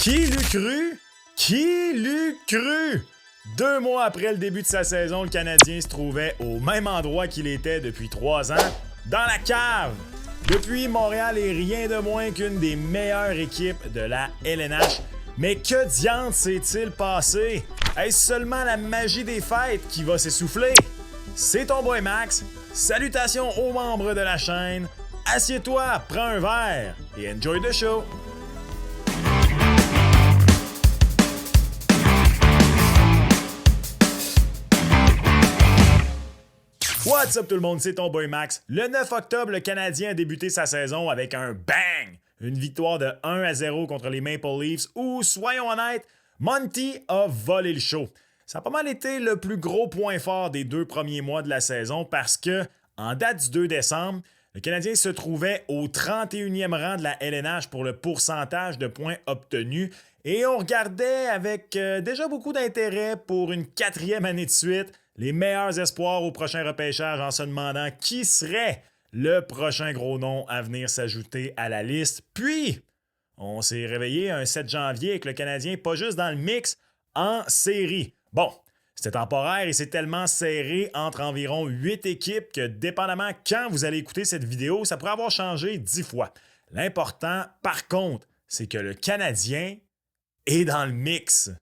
Qui l'eût cru? Qui l'eût cru? 2 mois après le début de sa saison, le Canadien se trouvait au même endroit qu'il était depuis 3 ans, dans la cave. Depuis, Montréal est rien de moins qu'une des meilleures équipes de la LNH. Mais que diantre s'est-il passé? Est-ce seulement la magie des fêtes qui va s'essouffler? C'est ton boy Max. Salutations aux membres de la chaîne. Assieds-toi, prends un verre et enjoy the show. What's up tout le monde, c'est ton boy Max. Le 9 octobre, le Canadien a débuté sa saison avec un bang! Une victoire de 1-0 contre les Maple Leafs où, soyons honnêtes, Monty a volé le show. Ça a pas mal été le plus gros point fort des 2 premiers mois de la saison parce que, en date du 2 décembre, le Canadien se trouvait au 31e rang de la LNH pour le pourcentage de points obtenus et on regardait avec déjà beaucoup d'intérêt pour une 4e année de suite les meilleurs espoirs au prochain repêchage en se demandant qui serait le prochain gros nom à venir s'ajouter à la liste. Puis, on s'est réveillé un 7 janvier avec le Canadien pas juste dans le mix, en série. Bon, c'était temporaire et c'est tellement serré entre environ 8 équipes que dépendamment quand vous allez écouter cette vidéo, ça pourrait avoir changé 10 fois. L'important, par contre, c'est que le Canadien est dans le mix.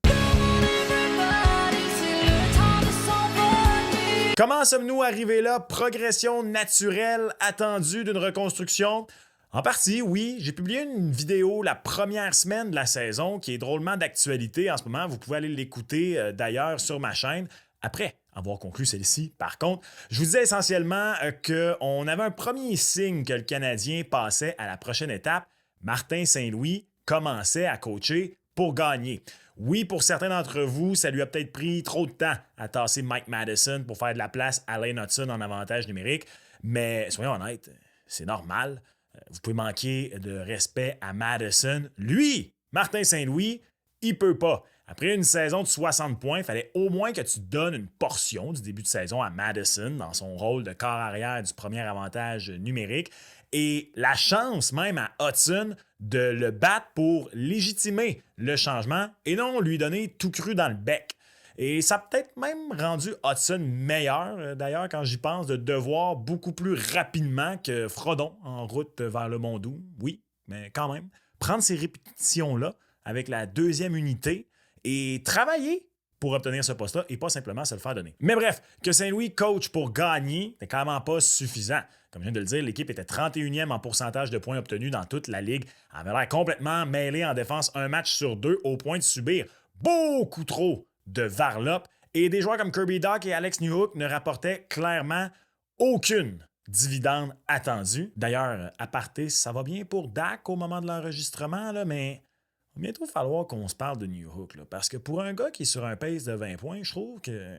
Comment sommes-nous arrivés là? Progression naturelle attendue d'une reconstruction? En partie, oui. J'ai publié une vidéo la première semaine de la saison qui est drôlement d'actualité en ce moment. Vous pouvez aller l'écouter d'ailleurs sur ma chaîne. Après avoir conclu celle-ci, par contre, je vous disais essentiellement qu'on avait un premier signe que le Canadien passait à la prochaine étape. Martin Saint-Louis commençait à coacher pour gagner. Oui, pour certains d'entre vous, ça lui a peut-être pris trop de temps à tasser Mike Madison pour faire de la place à Lane Hutson en avantage numérique, mais soyons honnêtes, c'est normal. Vous pouvez manquer de respect à Madison. Lui, Martin Saint-Louis, il peut pas. Après une saison de 60 points, il fallait au moins que tu donnes une portion du début de saison à Madison dans son rôle de corps arrière du premier avantage numérique et la chance même à Hutson de le battre pour légitimer le changement et non lui donner tout cru dans le bec. Et ça a peut-être même rendu Hutson meilleur, d'ailleurs, quand j'y pense, de devoir beaucoup plus rapidement que Frodon en route vers le Mondou. Oui, mais quand même, prendre ces répétitions-là avec la 2e unité et travailler pour obtenir ce poste-là et pas simplement se le faire donner. Mais bref, que Saint-Louis coach pour gagner, c'est clairement pas suffisant. Comme je viens de le dire, l'équipe était 31e en pourcentage de points obtenus dans toute la ligue. Elle avait l'air complètement mêlée en défense un match sur 2 au point de subir beaucoup trop de varlopes et des joueurs comme Kirby Dach et Alex Newhook ne rapportaient clairement aucune dividende attendue. D'ailleurs, aparté, ça va bien pour Dach au moment de l'enregistrement, là, mais il va bientôt falloir qu'on se parle de Newhook, là, parce que pour un gars qui est sur un pace de 20 points, je trouve que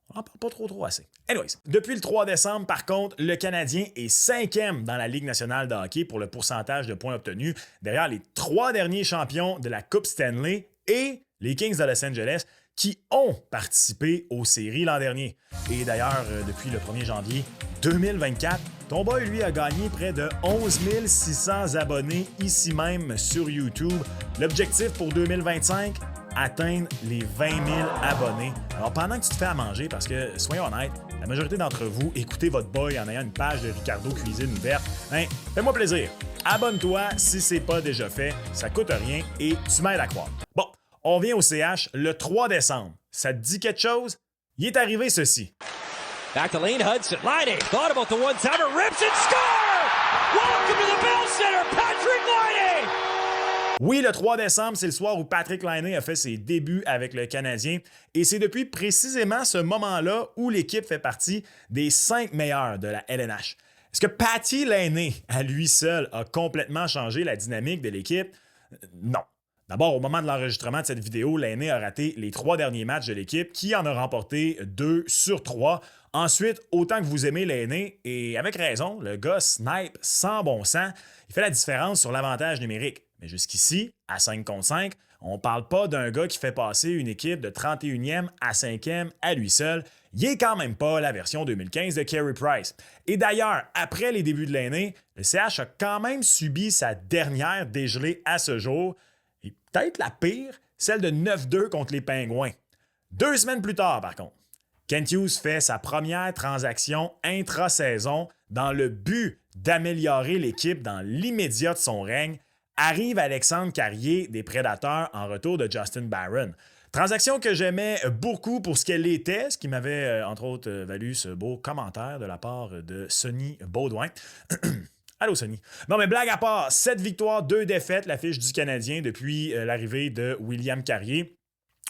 on n'en parle pas trop assez. Anyways, depuis le 3 décembre, par contre, le Canadien est 5e dans la Ligue nationale de hockey pour le pourcentage de points obtenus, derrière les 3 derniers champions de la Coupe Stanley et les Kings de Los Angeles qui ont participé aux séries l'an dernier. Et d'ailleurs, depuis le 1er janvier 2024, ton boy, lui, a gagné près de 11 600 abonnés ici même sur YouTube. L'objectif pour 2025, atteindre les 20 000 abonnés. Alors, pendant que tu te fais à manger, parce que, soyons honnêtes, la majorité d'entre vous écoutez votre boy en ayant une page de Ricardo Cuisine ouverte, hein, fais-moi plaisir. Abonne-toi si c'est pas déjà fait, ça coûte rien et tu m'aides à croire. Bon, on vient au CH le 3 décembre. Ça te dit quelque chose? Il est arrivé ceci. Back to Lane Hutson. Laine thought about the one-timer, rips and score! Welcome to the Bell Center, Patrick Laine! Oui, le 3 décembre, c'est le soir où Patrick Laine a fait ses débuts avec le Canadien et c'est depuis précisément ce moment-là où l'équipe fait partie des 5 meilleurs de la LNH. Est-ce que Patty Laine, à lui seul, a complètement changé la dynamique de l'équipe? Non. D'abord, au moment de l'enregistrement de cette vidéo, Laine a raté les 3 derniers matchs de l'équipe qui en a remporté 2 sur 3. Ensuite, autant que vous aimez Laine, et avec raison, le gars snipe sans bon sens, il fait la différence sur l'avantage numérique. Mais jusqu'ici, à 5 contre 5, on ne parle pas d'un gars qui fait passer une équipe de 31e à 5e à lui seul. Il n'est quand même pas la version 2015 de Carey Price. Et d'ailleurs, après les débuts de Laine, le CH a quand même subi sa dernière dégelée à ce jour. Et peut-être la pire, celle de 9-2 contre les Pingouins. 2 semaines plus tard, par contre, Kent Hughes fait sa première transaction intra-saison dans le but d'améliorer l'équipe dans l'immédiat de son règne. Arrive Alexandre Carrier des Prédateurs en retour de Justin Barron. Transaction que j'aimais beaucoup pour ce qu'elle était, ce qui m'avait entre autres valu ce beau commentaire de la part de Sonny Baudouin. Allô, Sonny. Non, mais blague à part, 7 victoires, 2 défaites, l'affiche du Canadien depuis l'arrivée de William Carrier.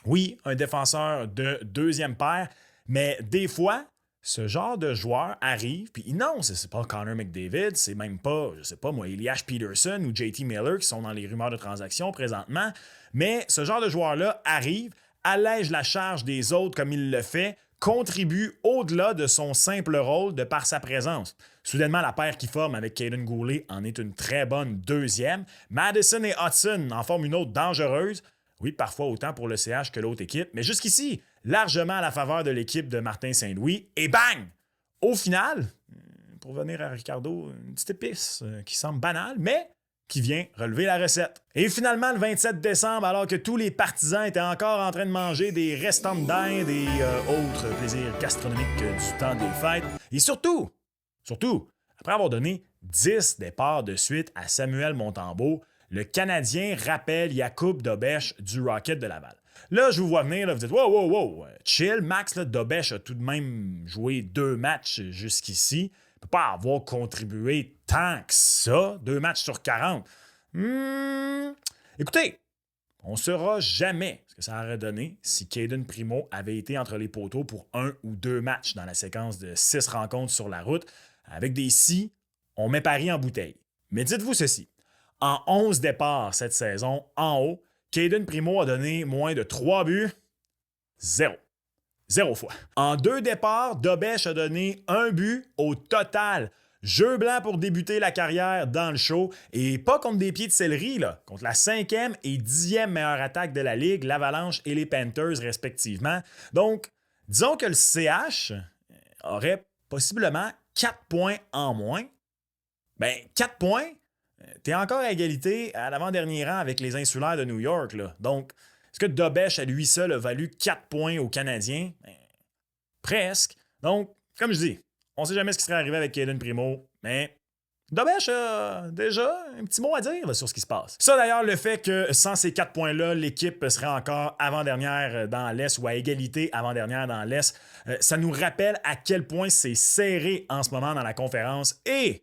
Oui, un défenseur de deuxième paire, mais des fois, ce genre de joueur arrive, puis non, c'est pas Connor McDavid, c'est même pas, je sais pas moi, Elias Peterson ou JT Miller qui sont dans les rumeurs de transaction présentement, mais ce genre de joueur-là arrive, allège la charge des autres comme il le fait, contribue au-delà de son simple rôle de par sa présence. Soudainement, la paire qui forme avec Kaiden Guhle en est une très bonne deuxième. Madison et Hudson en forment une autre dangereuse. Oui, parfois autant pour le CH que l'autre équipe, mais jusqu'ici, largement à la faveur de l'équipe de Martin Saint-Louis. Et bang! Au final, pour venir à Ricardo, une petite épice qui semble banale, mais qui vient relever la recette. Et finalement, le 27 décembre, alors que tous les partisans étaient encore en train de manger des restants de dinde et autres plaisirs gastronomiques du temps des fêtes, et surtout, après avoir donné 10 départs de suite à Samuel Montembeault, le Canadien rappelle Jakub Dobeš du Rocket de Laval. Là, je vous vois venir, là, vous dites « Wow, chill, Max, là, Dobeš a tout de même joué 2 matchs jusqu'ici. Il ne peut pas avoir contribué tant que ça, 2 matchs sur 40. Écoutez, on ne saura jamais ce que ça aurait donné si Kaiden Primo avait été entre les poteaux pour 1 ou 2 matchs dans la séquence de 6 rencontres sur la route. Avec des si, on met Paris en bouteille. Mais dites-vous ceci. En 11 départs cette saison, en haut, Kaiden Primo a donné moins de 3 buts. 0 fois. En 2 départs, Dobeš a donné 1 but au total. Jeu blanc pour débuter la carrière dans le show. Et pas contre des pieds de céleri, là. Contre la 5e et 10e meilleure attaque de la Ligue, l'Avalanche et les Panthers respectivement. Donc, disons que le CH aurait possiblement 4 points en moins. Ben, 4 points... T'es encore à égalité à l'avant-dernier rang avec les Insulaires de New York. Là. Donc, est-ce que Dobeš, à lui seul, a valu 4 points aux Canadiens? Ben, presque. Donc, comme je dis, on ne sait jamais ce qui serait arrivé avec Kaiden Primo, mais Dobeš a déjà un petit mot à dire là, sur ce qui se passe. Ça, d'ailleurs, le fait que sans ces 4 points-là, l'équipe serait encore avant-dernière dans l'Est ou à égalité avant-dernière dans l'Est, ça nous rappelle à quel point c'est serré en ce moment dans la conférence et...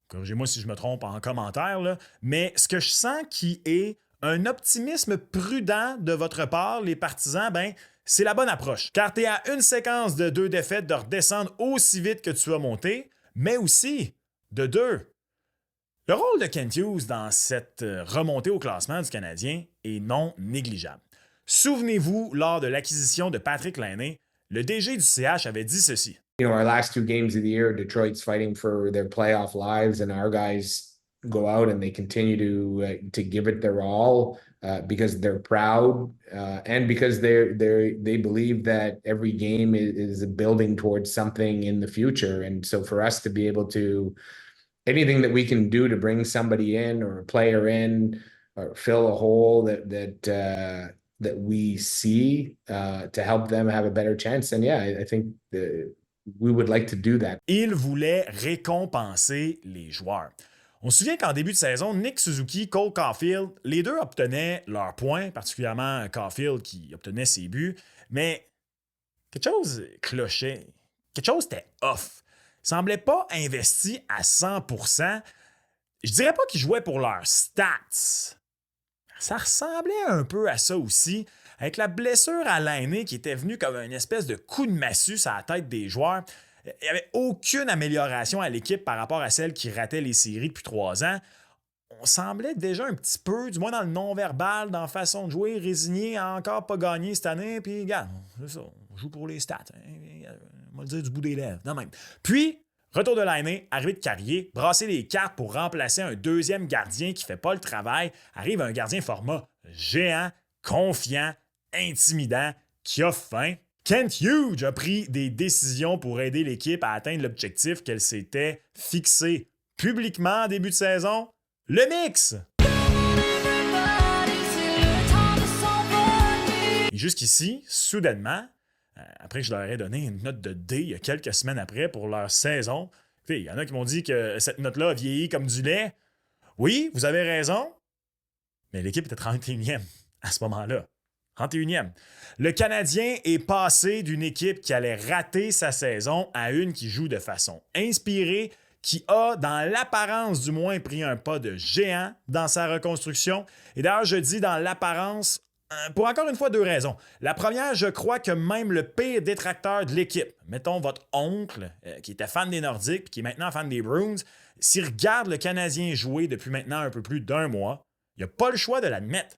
Corrigez-moi si je me trompe en commentaire, là, mais ce que je sens qui est un optimisme prudent de votre part, les partisans, ben, c'est la bonne approche. Car tu es à une séquence de 2 défaites de redescendre aussi vite que tu as monté, mais aussi de 2. Le rôle de Kent Hughes dans cette remontée au classement du Canadien est non négligeable. Souvenez-vous, lors de l'acquisition de Patrick Laine, le DG du CH avait dit ceci. You know, our last 2 games of the year, Detroit's fighting for their playoff lives, and our guys go out and they continue to give it their all because they're proud and because they believe that every game is building towards something in the future. And so for us to be able to anything that we can do to bring somebody in or a player in or fill a hole that we see to help them have a better chance, and I think we would like to do that. Il voulait récompenser les joueurs. On se souvient qu'en début de saison, Nick Suzuki, Cole Caulfield, les deux obtenaient leurs points, particulièrement Caulfield qui obtenait ses buts, mais quelque chose clochait, quelque chose était off. Ils semblaient pas investis à 100%. Je dirais pas qu'ils jouaient pour leurs stats. Ça ressemblait un peu à ça aussi, avec la blessure à Laine qui était venue comme une espèce de coup de massue sur la tête des joueurs. Il n'y avait aucune amélioration à l'équipe par rapport à celle qui ratait les séries depuis 3 ans. On semblait déjà un petit peu, du moins dans le non-verbal, dans la façon de jouer, résigné à encore pas gagner cette année. Puis, regarde, c'est ça, on joue pour les stats. On va le dire du bout des lèvres, non même. Puis, retour de Laine, arrivée de Carrier, brasser les cartes pour remplacer un deuxième gardien qui ne fait pas le travail. Arrive un gardien format géant, confiant, intimidant, qui a faim. Kent Hughes a pris des décisions pour aider l'équipe à atteindre l'objectif qu'elle s'était fixé publiquement en début de saison. Le mix! Et jusqu'ici, soudainement, après que je leur ai donné une note de D il y a quelques semaines après pour leur saison, il y en a qui m'ont dit que cette note-là a vieilli comme du lait. Oui, vous avez raison, mais l'équipe était 31e à ce moment-là. 31e. Le Canadien est passé d'une équipe qui allait rater sa saison à une qui joue de façon inspirée, qui a, dans l'apparence du moins, pris un pas de géant dans sa reconstruction. Et d'ailleurs, je dis dans l'apparence pour encore une fois 2 raisons. La première, je crois que même le pire détracteur de l'équipe, mettons votre oncle, qui était fan des Nordiques et qui est maintenant fan des Bruins, s'il regarde le Canadien jouer depuis maintenant un peu plus d'1 mois, il n'a pas le choix de l'admettre.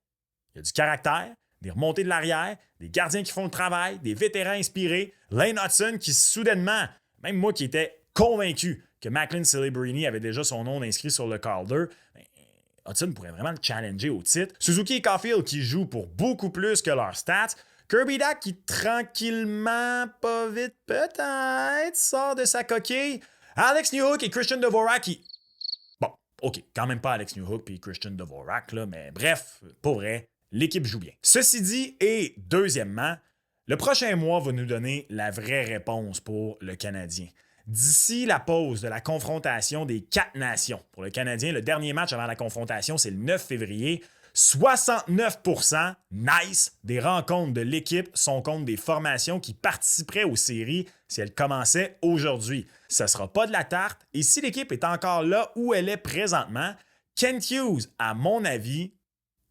Il y a du caractère, des remontées de l'arrière, des gardiens qui font le travail, des vétérans inspirés, Lane Hutson qui soudainement, même moi qui étais convaincu que Macklin Celebrini avait déjà son nom inscrit sur le Calder, Hudson pourrait vraiment le challenger au titre. Suzuki et Caulfield qui jouent pour beaucoup plus que leurs stats. Kirby Dach qui tranquillement, pas vite peut-être, sort de sa coquille. Alex Newhook et Christian Dvorak qui... Bon, OK, quand même pas Alex Newhook et Christian Dvorak, là, mais bref, pour vrai, l'équipe joue bien. Ceci dit, et deuxièmement, le prochain mois va nous donner la vraie réponse pour le Canadien. D'ici la pause de la confrontation des 4 nations, pour le Canadien, le dernier match avant la confrontation, c'est le 9 février, 69% nice des rencontres de l'équipe sont contre des formations qui participeraient aux séries si elles commençaient aujourd'hui. Ce ne sera pas de la tarte, et si l'équipe est encore là où elle est présentement, Kent Hughes, à mon avis,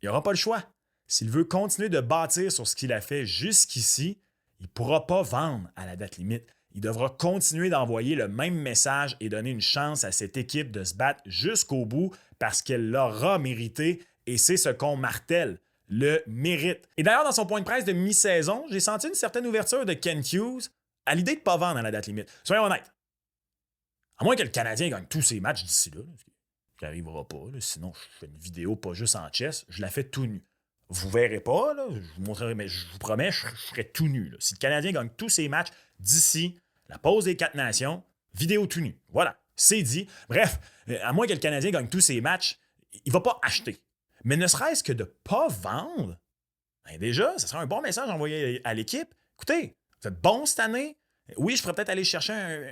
il n'y aura pas le choix. S'il veut continuer de bâtir sur ce qu'il a fait jusqu'ici, il ne pourra pas vendre à la date limite. Il devra continuer d'envoyer le même message et donner une chance à cette équipe de se battre jusqu'au bout parce qu'elle l'aura mérité et c'est ce qu'on martèle, le mérite. Et d'ailleurs, dans son point de presse de mi-saison, j'ai senti une certaine ouverture de Kent Hughes à l'idée de ne pas vendre à la date limite. Soyons honnêtes. À moins que le Canadien gagne tous ses matchs d'ici là, ce qui n'arrivera pas, là, sinon je fais une vidéo pas juste en chess, je la fais tout nu. Vous verrez pas, là, je vous montrerai, mais je vous promets, je serai tout nu. Là. Si le Canadien gagne tous ses matchs d'ici la pause des 4 nations, vidéo tout nu. Voilà, c'est dit. Bref, à moins que le Canadien gagne tous ses matchs, il ne va pas acheter. Mais ne serait-ce que de ne pas vendre, ben déjà, ce serait un bon message envoyé à l'équipe. Écoutez, vous êtes bon cette année. Oui, je pourrais peut-être aller chercher un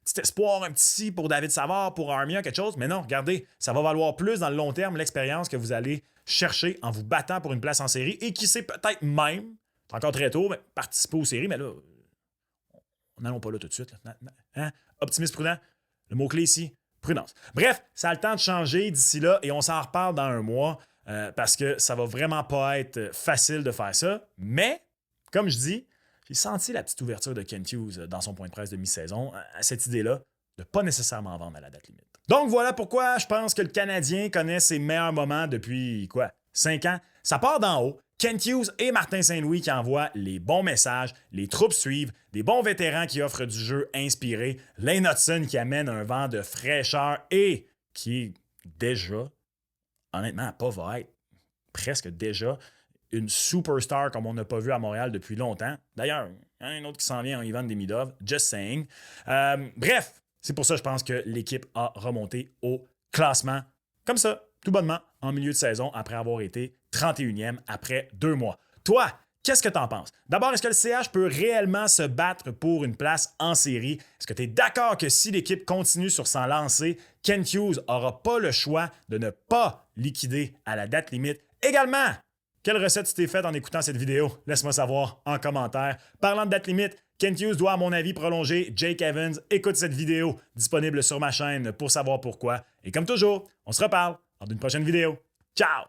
petit espoir, un petit pour David Savard, pour Armia, quelque chose. Mais non, regardez, ça va valoir plus dans le long terme l'expérience que vous allez chercher en vous battant pour une place en série et qui sait peut-être même, c'est encore très tôt, mais participer aux séries, mais là, n'allons pas là tout de suite. Là. Hein? Optimisme prudent, le mot-clé ici, prudence. Bref, ça a le temps de changer d'ici là et on s'en reparle dans 1 mois parce que ça va vraiment pas être facile de faire ça. Mais, comme je dis, j'ai senti la petite ouverture de Kent Hughes dans son point de presse de mi-saison à cette idée-là de pas nécessairement vendre à la date limite. Donc voilà pourquoi je pense que le Canadien connaît ses meilleurs moments depuis, 5 ans. Ça part d'en haut. Kent Hughes et Martin Saint-Louis qui envoient les bons messages, les troupes suivent, des bons vétérans qui offrent du jeu inspiré, Lane Hutson qui amène un vent de fraîcheur et qui est déjà, honnêtement, va être presque déjà une superstar comme on n'a pas vu à Montréal depuis longtemps. D'ailleurs, il y en a un autre qui s'en vient en Ivan Demidov, just saying. Bref, c'est pour ça que je pense que l'équipe a remonté au classement comme ça, tout bonnement, en milieu de saison après avoir été 31e après 2 mois. Toi, qu'est-ce que tu en penses? D'abord, est-ce que le CH peut réellement se battre pour une place en série? Est-ce que tu es d'accord que si l'équipe continue sur son lancée, Kent Hughes n'aura pas le choix de ne pas liquider à la date limite? Également, quelle recette tu t'es faite en écoutant cette vidéo? Laisse-moi savoir en commentaire. Parlant de date limite, Kent Hughes doit, à mon avis, prolonger Jake Evans. Écoute cette vidéo disponible sur ma chaîne pour savoir pourquoi. Et comme toujours, on se reparle lors d'une prochaine vidéo. Ciao!